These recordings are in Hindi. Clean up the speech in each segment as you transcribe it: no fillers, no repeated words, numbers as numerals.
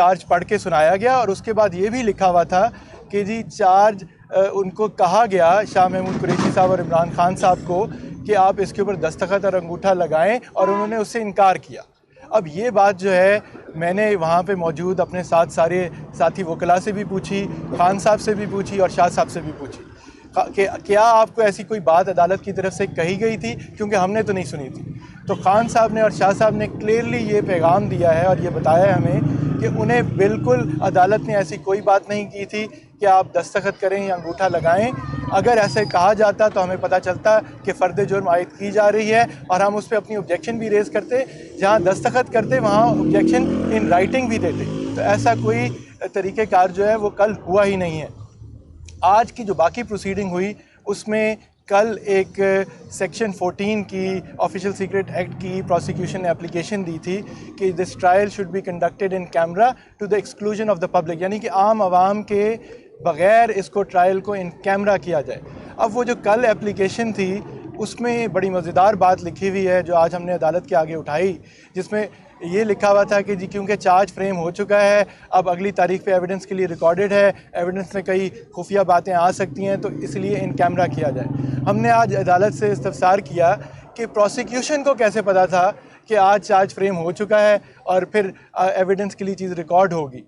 चार्ज पढ़ के सुनाया गया और उसके बाद ये भी लिखा हुआ था कि जी चार्ज उनको कहा गया, शाह महमूद कुरैशी साहब और इमरान खान साहब को, कि आप इसके ऊपर दस्तखत और अंगूठा लगाएं, और उन्होंने उससे इनकार किया। अब ये बात जो है मैंने वहाँ पे मौजूद अपने साथ सारे साथी वकला से भी पूछी, खान साहब से भी पूछी और शाह साहब से भी पूछी कि क्या आपको ऐसी कोई बात अदालत की तरफ से कही गई थी, क्योंकि हमने तो नहीं सुनी थी। तो खान साहब ने और शाह साहब ने क्लियरली ये पैगाम दिया है और ये बताया है हमें कि उन्हें बिल्कुल अदालत ने ऐसी कोई बात नहीं की थी कि आप दस्तखत करें या अंगूठा लगाएं। अगर ऐसे कहा जाता तो हमें पता चलता कि फ़र्द जुर्म आयद की जा रही है और हम उस पर अपनी ऑब्जेक्शन भी रेज़ करते, जहां दस्तखत करते वहां ऑब्जेक्शन इन राइटिंग भी देते। तो ऐसा कोई तरीक़ेकार जो है वो कल हुआ ही नहीं है। आज की जो बाकी प्रोसीडिंग हुई उसमें कल एक सेक्शन 14 की ऑफिशियल सीक्रेट एक्ट की प्रोसिक्यूशन ने एप्लीकेशन दी थी कि this trial should be conducted in camera to the exclusion of the public, यानी कि आम आवाम के बग़ैर इसको ट्रायल को इन कैमरा किया जाए। अब वो जो कल एप्लीकेशन थी उसमें बड़ी मज़ेदार बात लिखी हुई है जो आज हमने अदालत के आगे उठाई, जिसमें ये लिखा हुआ था कि जी क्योंकि चार्ज फ्रेम हो चुका है, अब अगली तारीख पे एविडेंस के लिए रिकॉर्डेड है, एविडेंस में कई खुफिया बातें आ सकती हैं, तो इसलिए इन कैमरा किया जाए। हमने आज अदालत से इस्तफसार किया कि प्रोसिक्यूशन को कैसे पता था कि आज चार्ज फ्रेम हो चुका है और फिर एविडेंस के लिए चीज़ रिकॉर्ड होगी।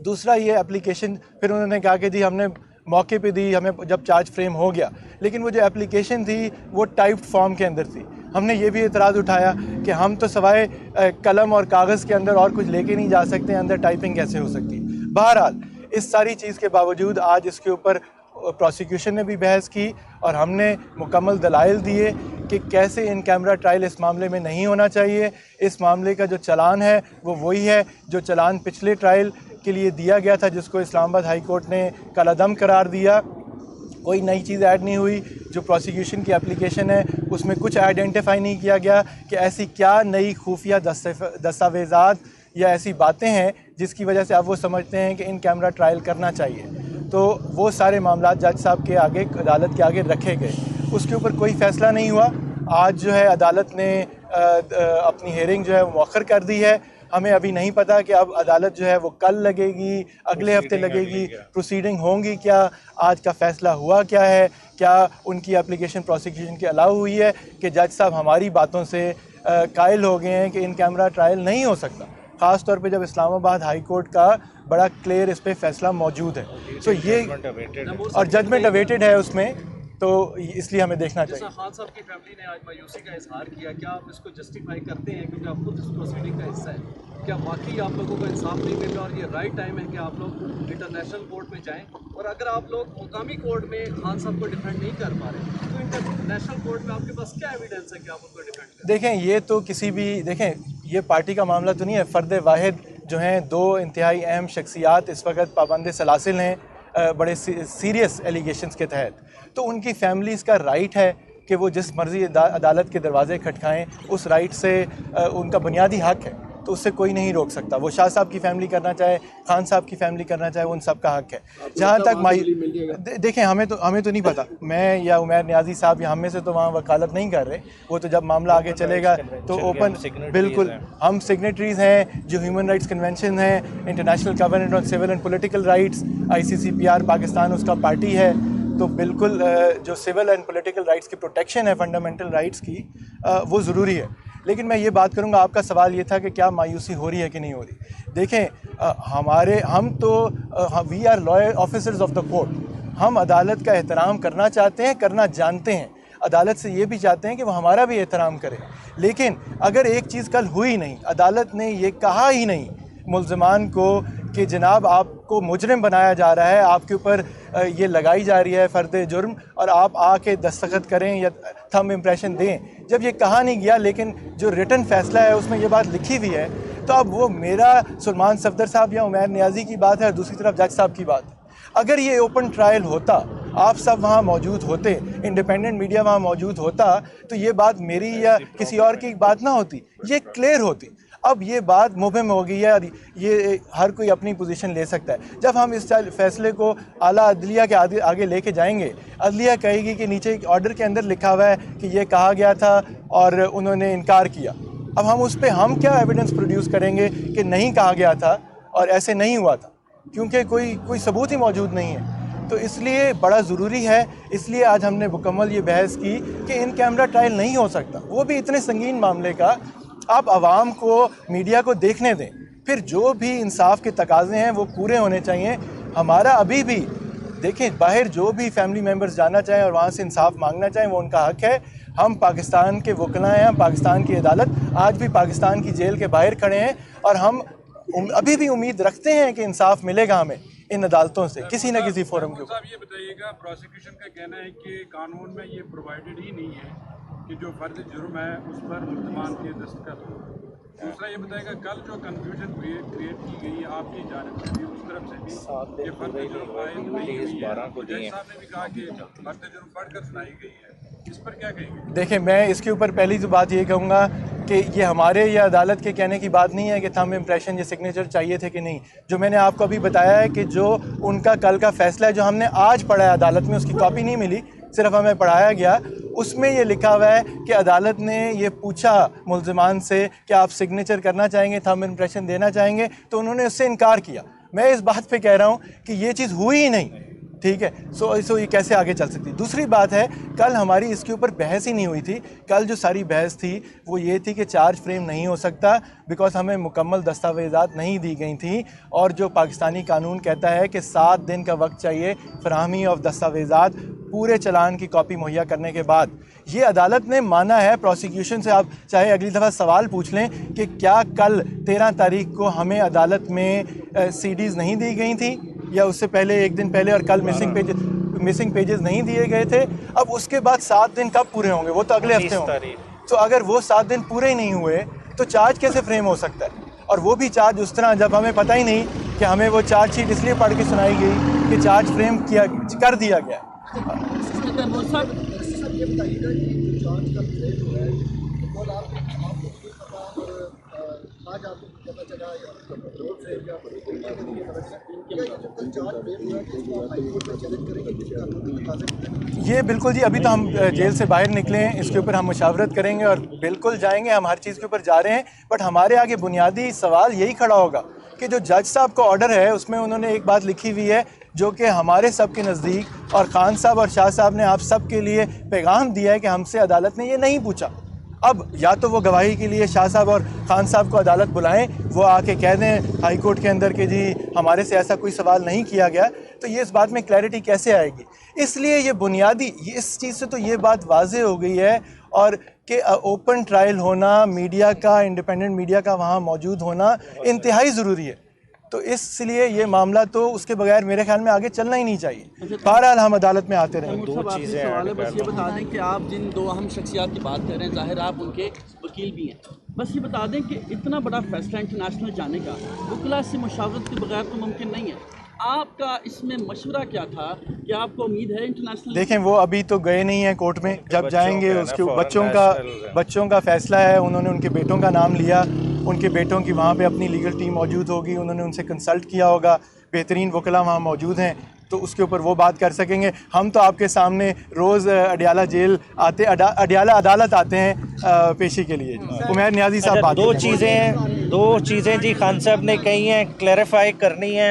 दूसरा ये एप्लीकेशन फिर उन्होंने कहा कि जी हमने मौके पे दी, हमें जब चार्ज फ्रेम हो गया, लेकिन वो जो एप्लीकेशन थी वो टाइप्ड फॉर्म के अंदर थी। हमने ये भी एतराज़ उठाया कि हम तो सवाए कलम और कागज़ के अंदर और कुछ लेके नहीं जा सकते, अंदर टाइपिंग कैसे हो सकती है। बहरहाल इस सारी चीज़ के बावजूद आज इसके ऊपर प्रोसिक्यूशन ने भी बहस की और हमने मुकम्मल दलाइल दिए कि कैसे इन कैमरा ट्रायल इस मामले में नहीं होना चाहिए। इस मामले का जो चलान है वो वही है जो चलान पिछले ट्रायल के लिए दिया गया था, जिसको इस्लामाबाद हाई कोर्ट ने कलादम करार दिया। कोई नई चीज़ ऐड नहीं हुई। जो प्रोसिक्यूशन की एप्लीकेशन है उसमें कुछ आइडेंटिफाई नहीं किया गया कि ऐसी क्या नई खुफिया दस्तावेज़ात या ऐसी बातें हैं जिसकी वजह से अब वो समझते हैं कि इन कैमरा ट्रायल करना चाहिए। तो वो सारे मामला जज साहब के आगे, अदालत के आगे रखे गए, उसके ऊपर कोई फ़ैसला नहीं हुआ। आज जो है अदालत ने अपनी हेयरिंग जो है मौखर कर दी है। हमें अभी नहीं पता कि अब अदालत जो है वो कल लगेगी, अगले हफ्ते लगेगी, प्रोसीडिंग होंगी क्या, आज का फ़ैसला हुआ क्या है, क्या उनकी एप्लीकेशन प्रोसिक्यूशन की अलाउ हुई है कि जज साहब हमारी बातों से कायल हो गए हैं कि इन कैमरा ट्रायल नहीं हो सकता, ख़ास तौर पे जब इस्लामाबाद हाई कोर्ट का बड़ा क्लियर इस पर फैसला मौजूद है। सो ये और जजमेंट अवेटेड है उसमें, तो इसलिए हमें देखना चाहिए। खान साहब की फैमिली ने आज मायूसी का इजहार किया, क्या आप इसको जस्टिफाई करते हैं, क्योंकि आप खुद इस प्रोसीडिंग का हिस्सा है? क्या वाकई आप लोगों को इंसाफ नहीं मिल रहा और ये राइट टाइम है कि आप लोग इंटरनेशनल कोर्ट में जाएं? और अगर आप लोग मुकामी कोर्ट में खान साहब को डिफेंड नहीं कर पा रहे तो इंटरनेशनल कोर्ट में आपके पास क्या एविडेंस है कि आप उनको डिफेंड करें? देखें, ये तो किसी भी, देखें ये पार्टी का मामला तो नहीं है। फ़र्द वाहिद जो हैं, दो इंतहाई अहम शख्सियात इस वक्त पाबंद सलासिल हैं बड़े सीरियस एलिगेशंस के तहत, तो उनकी फैमिलीज़ का राइट है कि वो जिस मर्ज़ी अदालत के दरवाजे खटखाएं, उस राइट से उनका बुनियादी हक़ है, तो उससे कोई नहीं रोक सकता। वो शाह साहब की फैमिली करना चाहे, खान साहब की फैमिली करना चाहे, उन सब का हक़ है। जहाँ तक देखें, हमें तो नहीं पता, मैं या उमैर नियाज़ी साहब या हम में से तो वहाँ वकालत नहीं कर रहे। वो तो जब मामला आगे चलेगा तो ओपन, बिल्कुल हम सिग्नेटरीज़ हैं जो ह्यूमन राइट्स कन्वेंशन हैं, international covenant on civil and political rights, ICCPR Pakistan उसका पार्टी है, तो बिल्कुल जो सिविल एंड पॉलिटिकल राइट्स की प्रोटेक्शन है, फंडामेंटल राइट्स की, वो ज़रूरी है। लेकिन मैं ये बात करूँगा, आपका सवाल ये था कि क्या मायूसी हो रही है कि नहीं हो रही। देखें, हम तो we are lawyer officers of the court. हम अदालत का एहतराम करना चाहते हैं, करना जानते हैं। अदालत से ये भी चाहते हैं कि वो हमारा भी एहतराम करे। लेकिन अगर एक चीज़ कल हुई नहीं, अदालत ने ये कहा ही नहीं मुल्ज़िमान को कि जनाब आपको मुजरिम बनाया जा रहा है, आपके ऊपर ये लगाई जा रही है फ़र्द जुर्म और आप आके दस्तखत करें या थंब इम्प्रेशन दें, जब ये कहा नहीं गया, लेकिन जो रिटन फ़ैसला है उसमें ये बात लिखी हुई है, तो अब वो मेरा सुलेमान सफदर साहब या उमैर नियाज़ी की बात है और दूसरी तरफ जज साहब की बात है। अगर ये ओपन ट्रायल होता, आप सब वहाँ मौजूद होते, इंडिपेंडेंट मीडिया वहाँ मौजूद होता, तो ये बात मेरी या किसी और की बात ना होती, ये क्लियर होती। अब ये बात मुबहम हो गई है और ये हर कोई अपनी पोजीशन ले सकता है। जब हम इस फैसले को आला अदलिया के आगे लेके जाएंगे, अदलिया कहेगी कि नीचे ऑर्डर के अंदर लिखा हुआ है कि ये कहा गया था और उन्होंने इनकार किया। अब हम उस पर हम क्या एविडेंस प्रोड्यूस करेंगे कि नहीं कहा गया था, और ऐसे नहीं हुआ था, क्योंकि कोई सबूत ही मौजूद नहीं है। तो इसलिए बड़ा ज़रूरी है, इसलिए आज हमने मुकम्मल ये बहस की कि इन कैमरा ट्रायल नहीं हो सकता, वो भी इतने संगीन मामले का। आप आवाम को, मीडिया को देखने दें, फिर जो भी इंसाफ के तकाजे हैं वो पूरे होने चाहिए। हमारा अभी भी देखें, बाहर जो भी फैमिली मेम्बर्स जाना चाहें और वहाँ से इंसाफ मांगना चाहें, वो उनका हक है। हम पाकिस्तान के वकला हैं, हम पाकिस्तान की अदालत आज भी पाकिस्तान की जेल के बाहर खड़े हैं, और हम अभी भी उम्मीद रखते हैं कि इंसाफ मिलेगा हमें इन अदालतों से किसी न किसी फोरम के ऊपर। ये बताइएगा, प्रोसिक्यूशन का कहना है कि कानून में ये प्रोवाइडेड ही नहीं है कि जो फर्ज जुर्म है उस पर मुल्ज़मान के दस्तखत हो। दूसरा ये बताएगा, कल जो कन्फ्यूजन क्रिएट की गई आपकी जानिब से भी, उस तरफ से भी, ये फर्ज जुर्म आयद नहीं हुई है। जज साहब ने भी कहा कि फर्ज जुर्म पढ़कर सुनाई गई है, इस पर क्या कहेंगे? देखिए, मैं इसके ऊपर पहली तो बात ये कहूँगा कि ये हमारे या अदालत के कहने की बात नहीं है कि थंब इम्प्रेशन या सिग्नेचर चाहिए थे कि नहीं। जो मैंने आपको अभी बताया है कि जो उनका कल का फैसला है, जो हमने आज पढ़ा है अदालत में, उसकी कॉपी नहीं मिली, सिर्फ हमें पढ़ाया गया, उसमें ये लिखा हुआ है कि अदालत ने ये पूछा मुल्ज़मान से कि आप सिग्नेचर करना चाहेंगे, थंब इम्प्रेशन देना चाहेंगे, तो उन्होंने उससे इनकार किया। मैं इस बात पे कह रहा हूँ कि ये चीज़ हुई ही नहीं, ठीक है। सो ये कैसे आगे चल सकती। दूसरी बात है, कल हमारी इसके ऊपर बहस ही नहीं हुई थी। कल जो सारी बहस थी वो ये थी कि चार्ज फ्रेम नहीं हो सकता, बिकॉज हमें मुकम्मल दस्तावेज़ात नहीं दी गई थी, और जो पाकिस्तानी कानून कहता है कि 7 दिन का वक्त चाहिए फराहमी ऑफ दस्तावेज़ात पूरे चलान की कॉपी मुहैया करने के बाद। ये अदालत ने माना है। प्रोसिक्यूशन से आप चाहे अगली दफ़ा सवाल पूछ लें कि क्या कल 13 तारीख को हमें अदालत में CDs नहीं दी गई थी, या उससे पहले एक दिन पहले, और कल मिसिंग पेजेस नहीं दिए गए थे। अब उसके बाद 7 दिन कब पूरे होंगे? वो तो अगले हफ्ते होंगे। तो अगर वो 7 दिन पूरे ही नहीं हुए तो चार्ज कैसे फ्रेम हो सकता है? और वो भी चार्ज उस तरह, जब हमें पता ही नहीं कि हमें वो चार्जशीट इसलिए पढ़ के सुनाई गई कि चार्ज फ्रेम कर दिया गया। ये बताइएगा कि जो चार्ज का फ्रेम हुआ है, वो आपने आज आपको पता चला या रोड से या ये बिल्कुल जी, अभी तो हम जेल से बाहर निकले हैं, इसके ऊपर हम मुशावरत करेंगे और बिल्कुल जाएंगे। हम हर चीज़ के ऊपर जा रहे हैं, बट हमारे आगे बुनियादी सवाल यही खड़ा होगा कि जो जज साहब का ऑर्डर है उसमें उन्होंने एक बात लिखी हुई है जो कि हमारे सब के नज़दीक, और खान साहब और शाह साहब ने आप सब के लिए पैगाम दिया है कि हमसे अदालत ने ये नहीं पूछा। अब या तो वो गवाही के लिए शाह साहब और खान साहब को अदालत बुलाएं, वो आके कह दें हाई कोर्ट के अंदर कि जी हमारे से ऐसा कोई सवाल नहीं किया गया, तो ये इस बात में क्लैरिटी कैसे आएगी। इसलिए ये बुनियादी, इस चीज़ से तो ये बात वाज़े हो गई है, और कि ओपन ट्रायल होना, मीडिया का, इंडिपेंडेंट मीडिया का वहाँ मौजूद होना इंतहाई ज़रूरी है। तो इसलिए ये मामला तो उसके बगैर मेरे ख्याल में आगे चलना ही नहीं चाहिए। बहरहाल हम अदालत में आते रहेंगे। दो चीज़ें सवाल है, बस ये बता दें कि आप जिन दो अहम शख्सियात की बात कर रहे हैं, ज़ाहिर आप उनके वकील भी हैं, बस ये बता दें कि इतना बड़ा फैसला इंटरनेशनल जाने का वकला से मुशावरत के बगैर तो मुमकिन नहीं है। आपका इसमें मशवरा क्या था कि आपको उम्मीद है इंटरनेशनल? देखें, वो अभी तो गए नहीं हैं कोर्ट में, जब जाएंगे उसके बच्चों का फैसला है। उन्होंने उनके बेटों का नाम लिया, उनके बेटों की वहाँ पे अपनी लीगल टीम मौजूद होगी, उन्होंने उनसे कंसल्ट किया होगा, बेहतरीन वकला वहाँ मौजूद हैं, तो उसके ऊपर वो बात कर सकेंगे। हम तो आपके सामने रोज़ अडियाला जेल आते, अडियाला अदालत आते हैं पेशी के लिए। उमैर नियाज़ी साहब, दो चीज़ें जी खान साहब ने कही हैं, क्लैरिफाई करनी है।